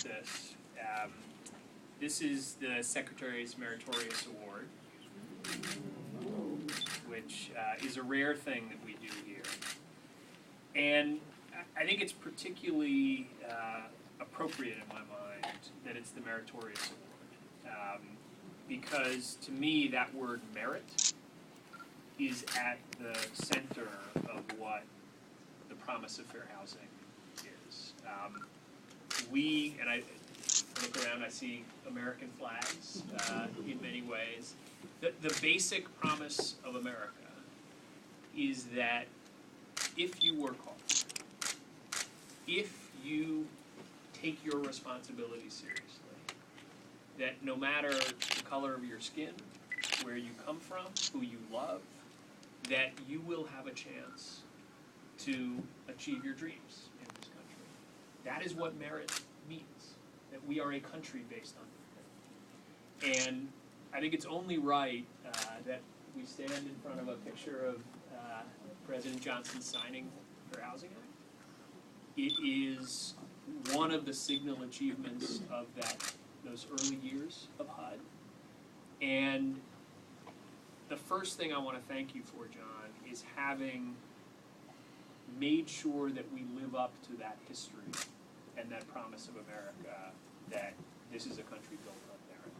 this. This is the Secretary's Meritorious Award, which is a rare thing that we do here. And I think it's particularly appropriate in my mind that it's the Meritorious Award, because to me that word merit is at the center of what the promise of fair housing is. And I look around, I see American flags in many ways. The basic promise of America is that if you work hard, if you take your responsibility seriously, that no matter the color of your skin, where you come from, who you love, that you will have a chance to achieve your dreams in this country. That is what merit means, that we are a country based on merit. And I think it's only right that we stand in front of a picture of President Johnson signing the Fair Housing Act. It is one of the signal achievements of those early years of HUD. And the first thing I want to thank you for, John, is having made sure that we live up to that history and that promise of America, that this is a country built on merit.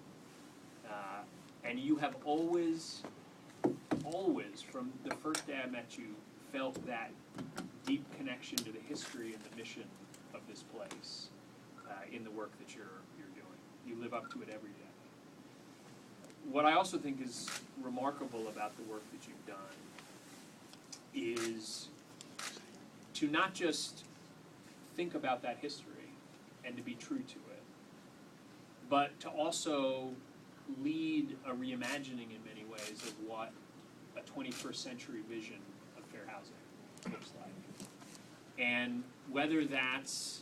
And you have always, from the first day I met you, felt that deep connection to the history and the mission of this place in the work that you're doing. You live up to it every day. What I also think is remarkable about the work that you've done is to not just think about that history and to be true to it, but to also lead a reimagining in many ways of what a 21st century vision of fair housing looks like. And whether that's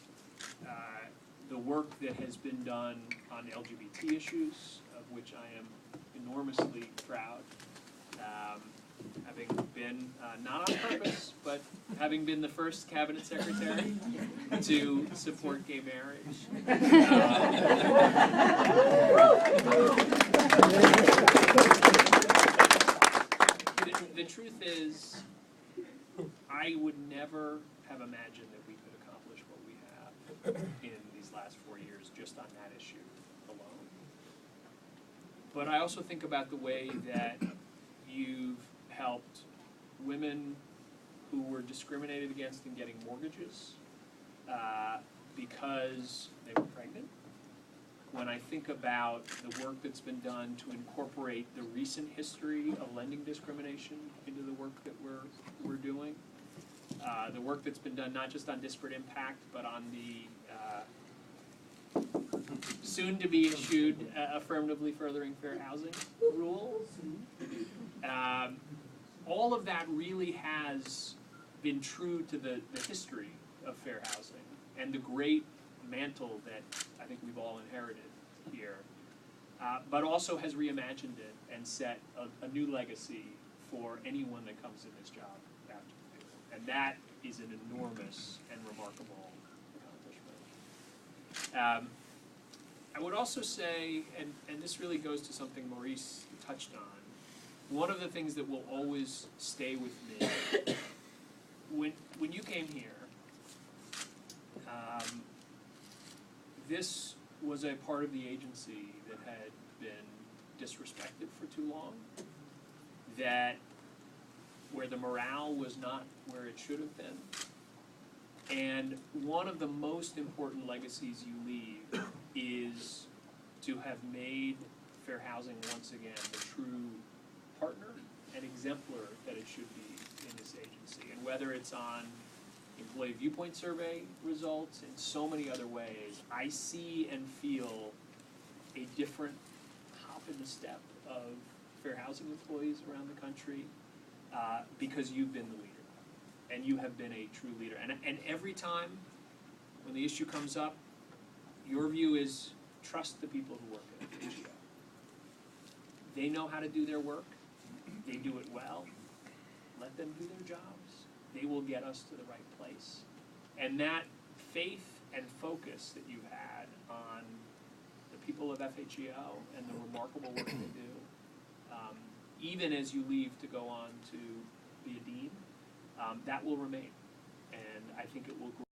the work that has been done on LGBT issues, of which I am enormously proud, having been, not on purpose, but having been the first cabinet secretary to support gay marriage. The truth is, I would never have imagined that we could accomplish what we have in these last 4 years just on that issue alone. But I also think about the way that you've helped women who were discriminated against in getting mortgages because they were pregnant. When I think about the work that's been done to incorporate the recent history of lending discrimination into the work that we're doing, the work that's been done not just on disparate impact, but on the soon-to-be issued affirmatively furthering fair housing rule. All of that really has been true to the history of fair housing and the great mantle that I think we've all inherited here, but also has reimagined it and set a new legacy for anyone that comes in this job after you. And that is an enormous and remarkable accomplishment. I would also say, and this really goes to something Maurice touched on, one of the things that will always stay with me, when you came here, this was a part of the agency that had been disrespected for too long, that where the morale was not where it should have been. And one of the most important legacies you leave is to have made fair housing once again the true partner and exemplar that it should be in this agency. And whether it's on employee viewpoint survey results, in so many other ways, I see and feel a different hop in the step of fair housing employees around the country because you've been the leader. And you have been a true leader. And every time when the issue comes up, your view is trust the people who work at the AGO. They know how to do their work. They do it well. Let them do their jobs. They will get us to the right place. And that faith and focus that you had people of FHEO and the remarkable work they do. Even as you leave to go on to be a dean, that will remain. And I think it will grow.